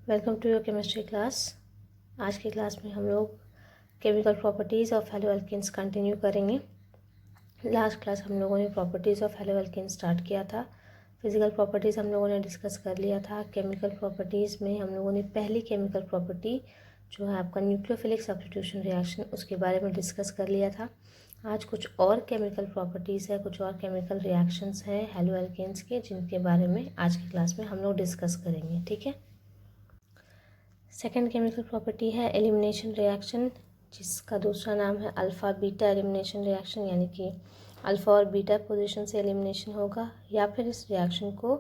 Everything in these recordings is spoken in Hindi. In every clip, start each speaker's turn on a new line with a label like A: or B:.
A: Welcome to your chemistry class. आज की क्लास में हम लोग chemical properties of haloalkanes continue करेंगे। लास्ट क्लास हम लोगों ने properties of haloalkanes start किया था। फिजिकल प्रॉपर्टीज़ हम लोगों ने डिस्कस कर लिया था। केमिकल प्रॉपर्टीज़ में हम लोगों ने पहली केमिकल प्रॉपर्टी जो है आपका न्यूक्लियोफिलिक सब्स्टिट्यूशन रिएक्शन, उसके बारे में डिस्कस कर लिया था। आज कुछ और केमिकल प्रॉपर्टीज़ है, कुछ और केमिकल रिएक्शंस हैं हेलो एल्केन्स के, जिनके बारे में आज की क्लास में हम लोग डिस्कस करेंगे। ठीक है। सेकेंड केमिकल प्रॉपर्टी है एलिमिनेशन रिएक्शन, जिसका दूसरा नाम है अल्फ़ा बीटा एलिमिनेशन रिएक्शन, यानी कि अल्फ़ा और बीटा पोजीशन से एलिमिनेशन होगा, या फिर इस रिएक्शन को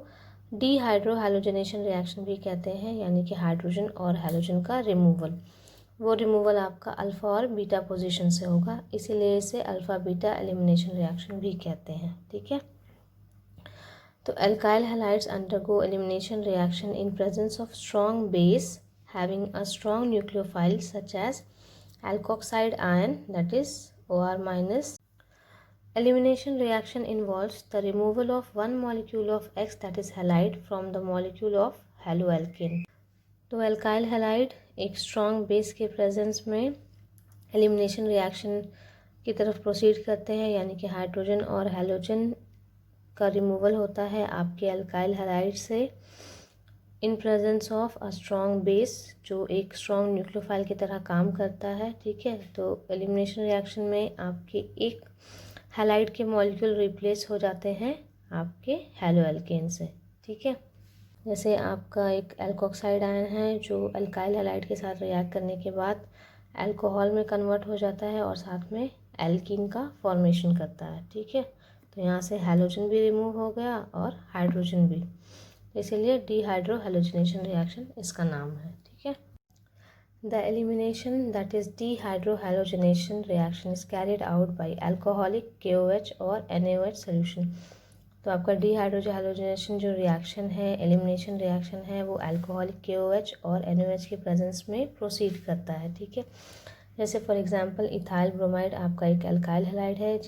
A: डीहाइड्रो हैलोजनेशन रिएक्शन भी कहते हैं, यानी कि हाइड्रोजन और हैलोजन का रिमूवल। वो रिमूवल आपका अल्फ़ा और बीटा पोजीशन से होगा, इसीलिए इसे अल्फ़ा बीटा एलिमिनेशन रिएक्शन भी कहते हैं। ठीक है। तो alkyl halides undergo elimination reaction in presence of strong base having a strong nucleophile such as alkoxide ion, that is OR minus. Elimination reaction involves the removal of one molecule of X, that is halide, from the molecule of haloalkane. तो alkyl halide एक strong base के presence में elimination reaction की तरफ proceed करते हैं, यानी कि हाइड्रोजन और हैलोजन का रिमूवल होता है आपके अल्काइल हैलाइड से इन presence of a strong base, जो एक स्ट्रॉन्ग न्यूक्लियोफाइल की तरह काम करता है। ठीक है। तो एलिमिनेशन रिएक्शन में आपके एक हैलाइड के मॉलिक्यूल रिप्लेस हो जाते हैं आपके हेलो एल्केन से। ठीक है। जैसे आपका एक एल्कोक्साइड आयन है जो अल्काइल हैलाइड के साथ रिएक्ट करने के बाद अल्कोहल में कन्वर्ट हो जाता है और साथ में एल्कीन का फॉर्मेशन करता है। ठीक है। तो यहाँ से हैलोजन भी रिमूव हो गया और हाइड्रोजन भी, इसीलिए डीहाइड्रो हैलोजनेशन रिएक्शन इसका नाम है। ठीक है। The elimination that is dehydro halogenation reaction is carried out by alcoholic KOH और NaOH सोल्यूशन। तो आपका डीहाइड्रो हैलोजनेशन जो रिएक्शन है, एलिमिनेशन रिएक्शन है, वो अल्कोहलिक KOH और NaOH के प्रेजेंस में प्रोसीड करता है। ठीक है। जैसे फॉर एग्जांपल इथाइल ब्रोमाइड आपका एक अल्काइल हैलाइड है,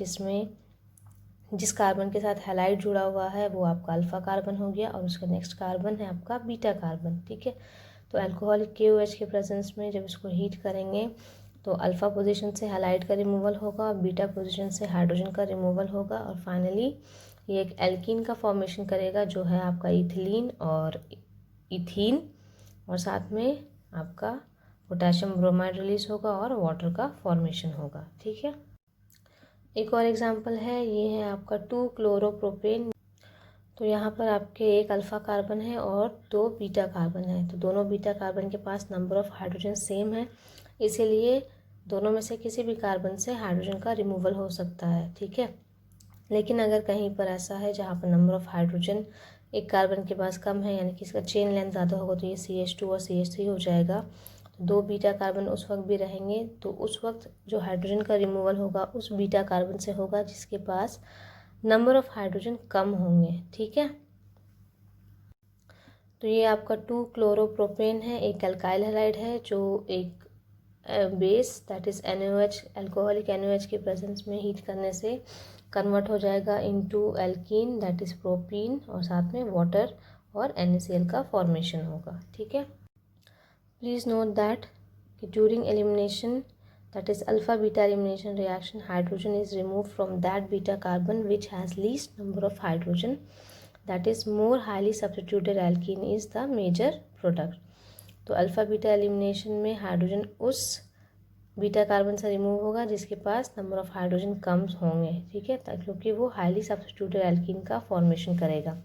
A: जिस कार्बन के साथ हैलाइड जुड़ा हुआ है वो आपका अल्फ़ा कार्बन हो गया और उसका नेक्स्ट कार्बन है आपका बीटा कार्बन। ठीक है। तो अल्कोहलिक KOH के प्रेजेंस में जब इसको हीट करेंगे तो अल्फ़ा पोजीशन से हैलाइड का रिमूवल होगा और बीटा पोजीशन से हाइड्रोजन का रिमूवल होगा और फाइनली ये एक एल्कीन का फॉर्मेशन करेगा, जो है आपका इथिलीन और इथीन, और साथ में आपका पोटेशियम ब्रोमाइड रिलीज होगा और वाटर का फॉर्मेशन होगा। ठीक है। एक और एग्जांपल है, ये है आपका 2-क्लोरोप्रोपेन। तो यहाँ पर आपके एक अल्फ़ा कार्बन है और 2 बीटा कार्बन है। तो दोनों बीटा कार्बन के पास नंबर ऑफ़ हाइड्रोजन सेम है, इसीलिए दोनों में से किसी भी कार्बन से हाइड्रोजन का रिमूवल हो सकता है। ठीक है। लेकिन अगर कहीं पर ऐसा है जहाँ पर नंबर ऑफ़ हाइड्रोजन एक कार्बन के पास कम है, यानी कि इसका चेन लेंथ ज़्यादा होगा, तो ये CH2 और CH3 हो जाएगा। 2 बीटा कार्बन उस वक्त भी रहेंगे, तो उस वक्त जो हाइड्रोजन का रिमूवल होगा उस बीटा कार्बन से होगा जिसके पास नंबर ऑफ़ हाइड्रोजन कम होंगे। ठीक है। तो ये आपका 2-क्लोरोप्रोपेन है, एक अल्काइल हैलाइड है जो एक base that is NaOH, alcoholic NaOH के प्रेजेंस में हीट करने से कन्वर्ट हो जाएगा into alkene that is propene, और साथ में वाटर और NaCl का फॉर्मेशन होगा। ठीक है। प्लीज़ नोट दैट कि during elimination that is alpha beta elimination reaction, hydrogen is removed from that beta carbon which has least number of hydrogen, that is more highly substituted alkene is the major product. तो अल्फ़ा बीटा एलिमिनेशन में हाइड्रोजन उस बीटा कार्बन से रिमूव होगा जिसके पास नंबर ऑफ़ हाइड्रोजन कम होंगे। ठीक है, क्योंकि वो हाईली सब्स्टिट्यूटेड एल्कीन का फॉर्मेशन करेगा।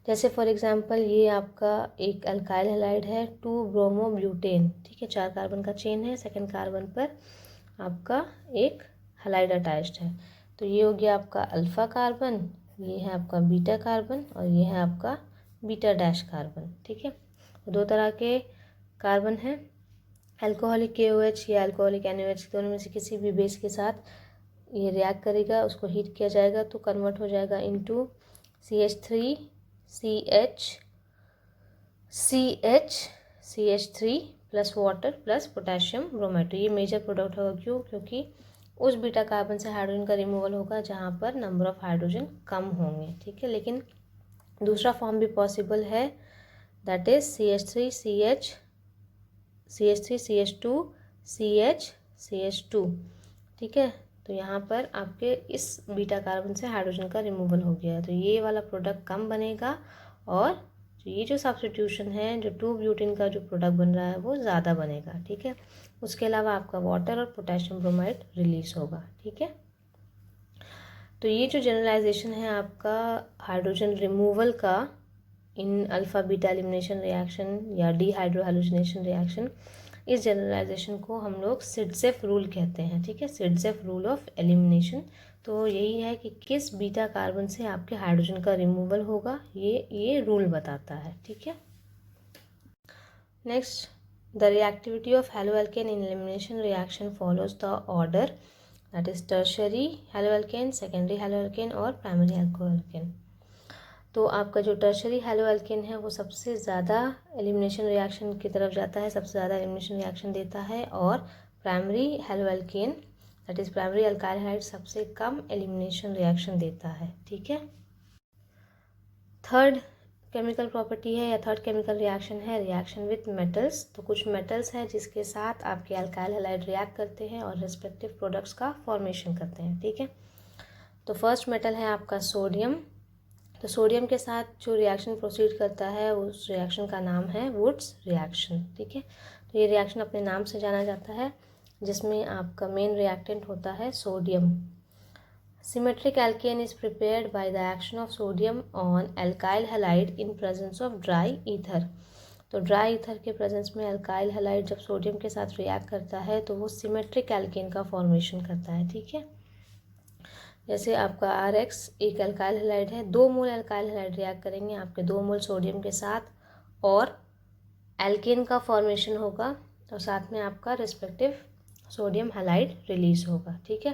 A: जैसे फॉर एग्जांपल ये आपका एक अल्काइल हैलाइड है 2-ब्रोमोब्यूटेन। ठीक है, 4 कार्बन का चेन है, सेकंड कार्बन पर आपका एक हैलाइड अटैच्ड है। तो ये हो गया आपका अल्फ़ा कार्बन, ये है आपका बीटा कार्बन और ये है आपका बीटा डैश कार्बन। ठीक है। तो 2 तरह के कार्बन हैं, अल्कोहलिक KOH या अल्कोहलिक NaOH, दोनों में से किसी भी बेस के साथ ये रिएक्ट करेगा, उसको हीट किया जाएगा तो कन्वर्ट हो जाएगा into CH3 CH3 plus water plus potassium bromide. ये मेजर प्रोडक्ट होगा, क्यों? क्योंकि उस बीटा कार्बन से हाइड्रोजन का रिमूवल होगा जहाँ पर नंबर ऑफ़ हाइड्रोजन कम होंगे। ठीक है। लेकिन दूसरा फॉर्म भी पॉसिबल है दैट इज CH3CH2 CH2। ठीक है, तो यहाँ पर आपके इस बीटा कार्बन से हाइड्रोजन का रिमूवल हो गया है, तो ये वाला प्रोडक्ट कम बनेगा और ये जो सब्स्टिट्यूशन है, जो 2 ब्यूटेन का जो प्रोडक्ट बन रहा है वो ज़्यादा बनेगा। ठीक है, उसके अलावा आपका वाटर और पोटेशियम ब्रोमाइड रिलीज होगा। ठीक है, तो ये जो जनरलाइजेशन है आपका हाइड्रोजन रिमूवल का इन अल्फा बीटा एलिमिनेशन रिएक्शन या डीहाइड्रोहाइड्रोजनेशन रिएक्शन, इस जनरलाइजेशन को हम लोग सिडजेफ रूल कहते हैं। ठीक है, सिडजेफ रूल ऑफ एलिमिनेशन। तो यही है कि किस बीटा कार्बन से आपके हाइड्रोजन का रिमूवल होगा, ये रूल बताता है। ठीक है, next, the reactivity of haloalkane in elimination reaction follows the order, that is tertiary haloalkane, secondary haloalkane और प्राइमरी हैलोअल्केन। तो आपका जो टर्शियरी हैलोअल्केन है वो सबसे ज़्यादा एलिमिनेशन रिएक्शन की तरफ जाता है, सबसे ज़्यादा एलिमिनेशन रिएक्शन देता है, और primary haloalkane that is primary alkyl halide सबसे कम एलिमिनेशन रिएक्शन देता है। ठीक है, थर्ड केमिकल प्रॉपर्टी है या थर्ड केमिकल रिएक्शन है रिएक्शन विथ मेटल्स। तो कुछ मेटल्स हैं जिसके साथ आपके अल्काइल हैलाइड रिएक्ट करते हैं और रिस्पेक्टिव प्रोडक्ट्स का फॉर्मेशन करते हैं। ठीक है, तो फर्स्ट मेटल है आपका सोडियम। तो सोडियम के साथ जो रिएक्शन प्रोसीड करता है उस रिएक्शन का नाम है वुड्स रिएक्शन। ठीक है, तो ये रिएक्शन अपने नाम से जाना जाता है, जिसमें आपका मेन रिएक्टेंट होता है sodium. Symmetric alkane is prepared by the action of sodium on alkyl halide in presence of dry ether. तो ड्राई ईथर के प्रेजेंस में अल्काइल हैलाइड जब सोडियम के साथ रिएक्ट करता है तो वो सिमेट्रिक एल्केन का फॉर्मेशन करता है। ठीक है, जैसे आपका RX एक अल्काइल हैलाइड है, 2 मोल अल्काइल हैलाइड रिएक्ट करेंगे आपके 2 मोल सोडियम के साथ और एल्केन का फॉर्मेशन होगा और साथ में आपका रिस्पेक्टिव सोडियम हैलाइड रिलीज होगा। ठीक है,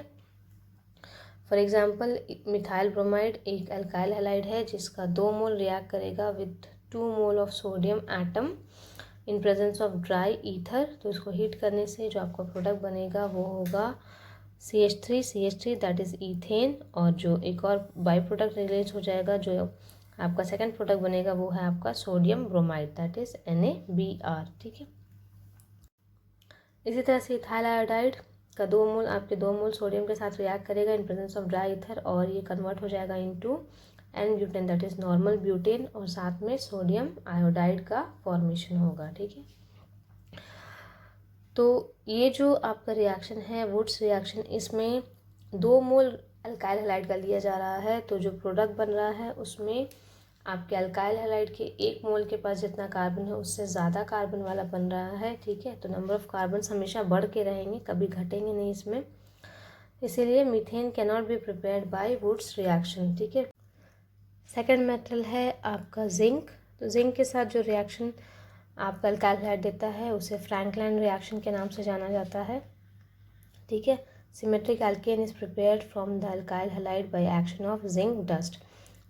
A: फॉर एग्जांपल मिथाइल ब्रोमाइड एक अल्काइल हैलाइड है जिसका 2 मोल रिएक्ट करेगा with 2 mole of sodium atom in presence of dry ether. तो इसको हीट करने से जो आपका प्रोडक्ट बनेगा वो होगा CH3 दैट इज़ ईथेन, और जो एक और बाई प्रोडक्ट रिलीज हो जाएगा, जो आपका सेकंड प्रोडक्ट बनेगा वो है आपका sodium bromide that is NaBr। ठीक है, इसी तरह से इथाइल आयोडाइड का 2 मोल आपके 2 मोल सोडियम के साथ रिएक्ट करेगा in presence of dry ether और ये कन्वर्ट हो जाएगा into n butane that is normal butane, और साथ में सोडियम आयोडाइड का फॉर्मेशन होगा। ठीक है, तो ये जो आपका रिएक्शन है वुड्स रिएक्शन, इसमें 2 मोल अल्काइल हैलाइड का लिया जा रहा है, तो जो प्रोडक्ट बन रहा है उसमें आपके अल्काइल हैलाइड के 1 मोल के पास जितना कार्बन है उससे ज़्यादा कार्बन वाला बन रहा है। ठीक है, तो नंबर ऑफ कार्बन्स हमेशा बढ़ के रहेंगे, कभी घटेंगे नहीं इसमें, इसीलिए methane cannot be prepared by Wurtz reaction. ठीक है, सेकेंड मेटल है आपका जिंक। तो जिंक के साथ जो रिएक्शन आपका अल्काइल हैलाइड देता है उसे फ्रैंकलाइन रिएक्शन के नाम से जाना जाता है। ठीक है, symmetric alkane is prepared from the alkyl halide by action of zinc dust.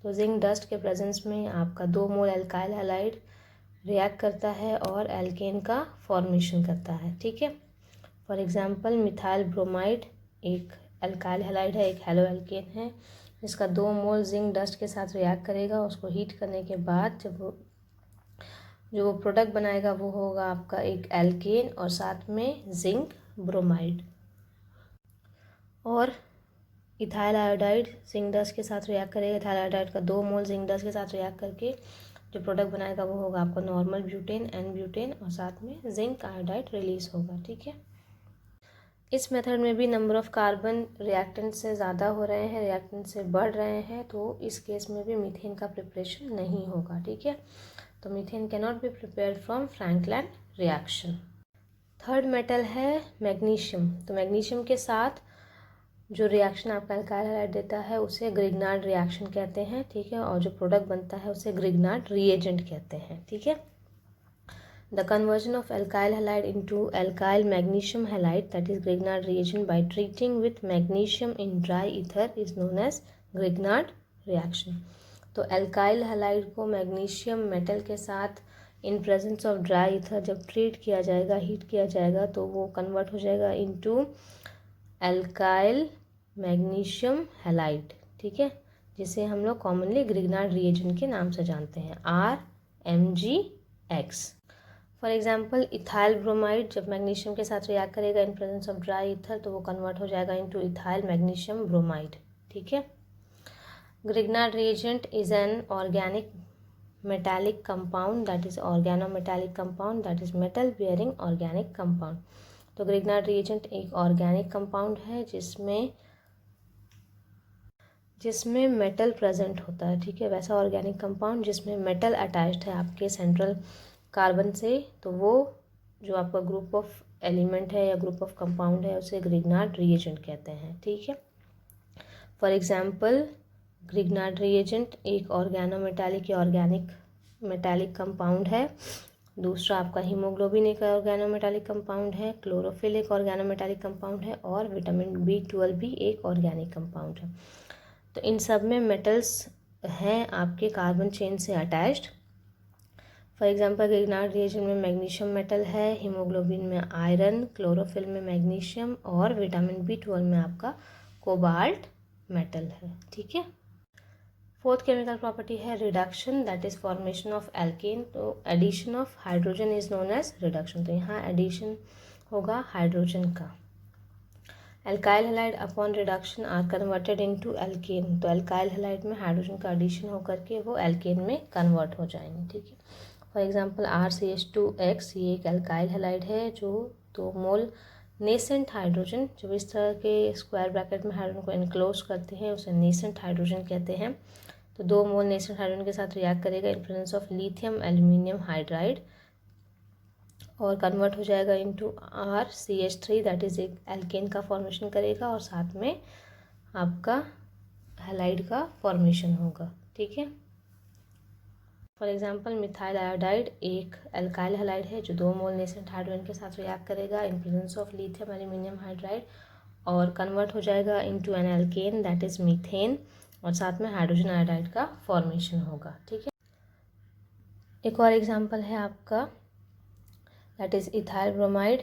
A: तो जिंक डस्ट के प्रेजेंस में आपका 2 मोल अल्काइल हैलाइड रिएक्ट करता है और एल्केन का फॉर्मेशन करता है। ठीक है, फॉर एग्जांपल मिथाइल ब्रोमाइड एक अल्काइल हैलाइड है, एक हैलो एल्केन है, जिसका 2 मोल जिंक डस्ट के साथ रिएक्ट करेगा। उसको हीट करने के बाद जो वो प्रोडक्ट बनाएगा वो होगा आपका एक एल्केन और साथ में जिंक ब्रोमाइड। और इथाइल आयोडाइड जिंक डस्ट के साथ रिएक्ट करेगा, इथाइल आयोडाइड का 2 मोल जिंक डस्ट के साथ रिएक्ट करके जो प्रोडक्ट बनाएगा वो होगा आपका नॉर्मल ब्यूटेन N-ब्यूटेन, और साथ में जिंक आयोडाइड रिलीज होगा। ठीक है, इस मेथड में भी नंबर ऑफ कार्बन रिएक्टेंट से ज़्यादा हो रहे हैं, रिएक्टेंट से बढ़ रहे हैं, तो इस केस में भी मीथेन का प्रिपरेशन नहीं होगा। ठीक है, तो methane cannot be prepared from Frankland reaction. Third metal है मैग्नीशियम। तो मैग्नीशियम के साथ जो रिएक्शन आपका अल्काइल हैलाइड देता है उसे ग्रिग्नार्ड रिएक्शन कहते हैं। ठीक है, और जो प्रोडक्ट बनता है उसे ग्रिग्नार्ड रिएजेंट कहते हैं। ठीक है, the conversion of alkyl halide into alkyl magnesium halide that is Grignard reagent by treating with magnesium in dry ether is known as Grignard reaction. तो अल्काइल हैलाइड को मैग्नीशियम मेटल के साथ in presence of dry ether जब ट्रीट किया जाएगा, हीट किया जाएगा, तो वो कन्वर्ट हो जाएगा इनटू अल्काइल मैग्नीशियम हैलाइड। ठीक है, जिसे हम लोग कॉमनली ग्रिग्नार्ड रिएजेंट के नाम से जानते हैं, RMG X। For example ethyl bromide जब मैग्नीशियम के साथ रिएक्ट करेगा in presence of dry ether तो वो कन्वर्ट हो जाएगा इनटू इथाइल मैग्नीशियम ब्रोमाइड। ठीक है। Grignard reagent is an organic metallic compound that is organometallic compound that is metal bearing organic compound. तो ग्रिग्नार्ड रिएजेंट एक ऑर्गेनिक कंपाउंड है जिसमें मेटल प्रेजेंट होता है। ठीक है, वैसा ऑर्गेनिक कंपाउंड जिसमें मेटल अटैच्ड है आपके सेंट्रल कार्बन से, तो वो जो आपका ग्रुप ऑफ एलिमेंट है या ग्रुप ऑफ कंपाउंड है उसे ग्रिग्नार्ड रिएजेंट कहते हैं। ठीक है। फॉर एग्जांपल ग्रिग्नार्ड रिएजेंट एक ऑर्गेनोमेटालिक या ऑर्गेनिक मेटालिक कंपाउंड है। दूसरा आपका हीमोग्लोबिन एक ऑर्गेनोमेटालिक कंपाउंड है, क्लोरोफिल एक ऑर्गेनोमेटालिक कंपाउंड है और विटामिन B12 भी एक ऑर्गेनिक कंपाउंड है। तो इन सब में मेटल्स हैं आपके कार्बन चेन से attached. For example Grignard reagent में मैग्नीशियम मेटल है, हीमोग्लोबिन में आयरन, क्लोरोफिल में मैग्नीशियम और विटामिन B12 में आपका कोबाल्ट मेटल है। ठीक है। फोर्थ केमिकल प्रॉपर्टी है reduction that is formation of alkane. तो addition of hydrogen is known as reduction. तो यहाँ एडिशन होगा हाइड्रोजन का। Alkyl halide upon reduction are converted into alkane. तो एल्काइल हैलाइड में हाइड्रोजन का एडिशन होकर के वो एल्केन में कन्वर्ट हो जाएंगे। ठीक है। फॉर एग्जांपल RCH2X ये एक एल्काइल हैलाइड है जो 2 मोल नेसेंट हाइड्रोजन, जब इस तरह के स्क्वायर ब्रैकेट में हाइड्रोजन को इनक्लोज करते हैं उसे नेसेंट हाइड्रोजन कहते हैं। तो 2 मोल नेसेंट हाइड्रोजन के साथ रिएक्ट करेगा in presence of lithium aluminium hydride और कन्वर्ट हो जाएगा इनटू RCH3 दैट इज एक एल्केन का फॉर्मेशन करेगा और साथ में आपका हैलाइड का फॉर्मेशन होगा। ठीक है। फॉर एग्जांपल मिथाइल आयोडाइड एक एल्काइल हैलाइड है जो 2 मोल नेसेंट हाइड्रोजन के साथ रिएक्ट करेगा in presence of lithium aluminium hydride और कन्वर्ट हो जाएगा into an alkane that is methane और साथ में हाइड्रोजन आयोडाइड का फॉर्मेशन होगा। ठीक है। एक और एग्जांपल है आपका that is ethyl bromide,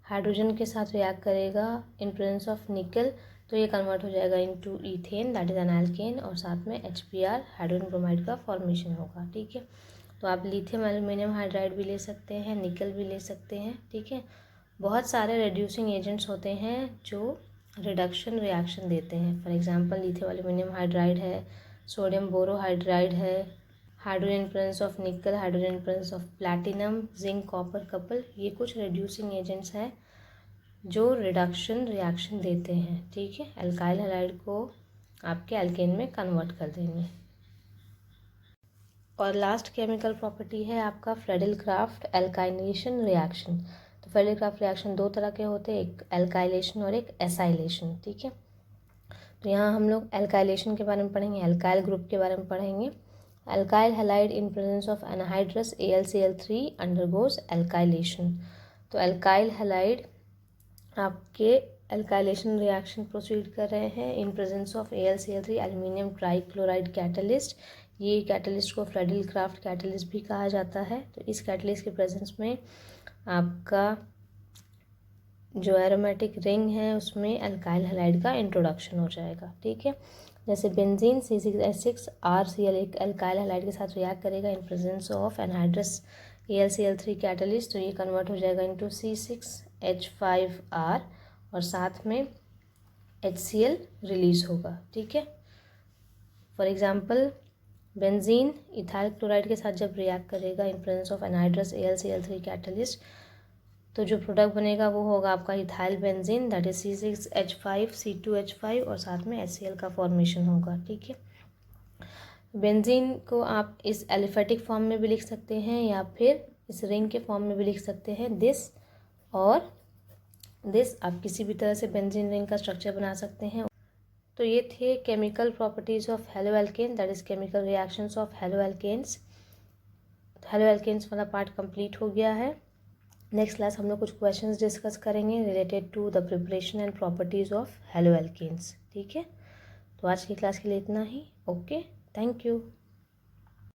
A: hydrogen के साथ रिएक्ट करेगा इन प्रेजेंस ऑफ निकल तो ये कन्वर्ट हो जाएगा into ethane that is an alkane और साथ में HBr हाइड्रोजन ब्रोमाइड का फॉर्मेशन होगा। ठीक है। तो आप लिथियम एल्यूमिनियम हाइड्राइड भी ले सकते हैं, निकल भी ले सकते हैं। ठीक है। बहुत सारे रिड्यूसिंग एजेंट्स होते हैं जो रिडक्शन रिएक्शन देते हैं। For example lithium aluminium hydride है, सोडियम बोरोहाइड्राइड है, हाइड्रोजन इन प्रेजेंस ऑफ निकल, hydrogen in presence of platinum, zinc copper couple, ये कुछ रिड्यूसिंग एजेंट्स हैं जो रिडक्शन रिएक्शन देते हैं। ठीक है। एल्काइल हैलाइड को आपके एल्केन में कन्वर्ट कर देंगे। और लास्ट केमिकल प्रॉपर्टी है आपका फ्रेडल-क्राफ्ट एल्काइलेशन रिएक्शन। तो फ्रेडल-क्राफ्ट रिएक्शन 2 तरह के होते हैं, एक एल्काइलेशन और एक एसाइलेशन। ठीक है। तो यहाँ हम लोग एल्काइलेशन के बारे में पढ़ेंगे, एल्काइल ग्रुप के बारे में पढ़ेंगे। Alkyl halide in presence of anhydrous AlCl3 undergoes alkylation. तो एल्काइल हैलाइड आपके एल्काइलेशन रिएक्शन प्रोसीड कर रहे हैं इन presence of AlCl3 aluminium trichloride catalyst. ये कैटलिस्ट को फ्रेडल-क्राफ्ट कैटलिस्ट भी कहा जाता है। तो इस कैटलिस्ट के प्रेजेंस में आपका जो एरोमेटिक रिंग है उसमें एल्काइल हैलाइड का इंट्रोडक्शन हो जाएगा। ठीक है। जैसे बेंजीन C6H6 RCl एक एल्काइल हैलाइड के साथ रिएक्ट करेगा in presence of anhydrous AlCl3 catalyst तो ये कन्वर्ट हो जाएगा इनटू C6H5R और साथ में HCl रिलीज होगा। ठीक है। For example benzene ethyl chloride के साथ जब रिएक्ट करेगा in presence of anhydrous AlCl3 catalyst तो जो प्रोडक्ट बनेगा वो होगा आपका ethyl benzene that is C6H5 C2H5 और साथ में HCl का फॉर्मेशन होगा। ठीक है। बेंजीन को आप इस एलिफेटिक फॉर्म में भी लिख सकते हैं या फिर इस रिंग के फॉर्म में भी लिख सकते हैं, दिस और दिस। आप किसी भी तरह से बेंजीन रिंग का स्ट्रक्चर बना सकते हैं। तो ये थे chemical properties of haloalkane that is chemical reactions of haloalkanes. Haloalkanes वाला पार्ट कंप्लीट हो गया है। नेक्स्ट क्लास हम लोग कुछ क्वेश्चंस डिस्कस करेंगे related to the preparation and properties of haloalkanes. ठीक है। तो आज की क्लास के लिए इतना ही। Okay, thank you.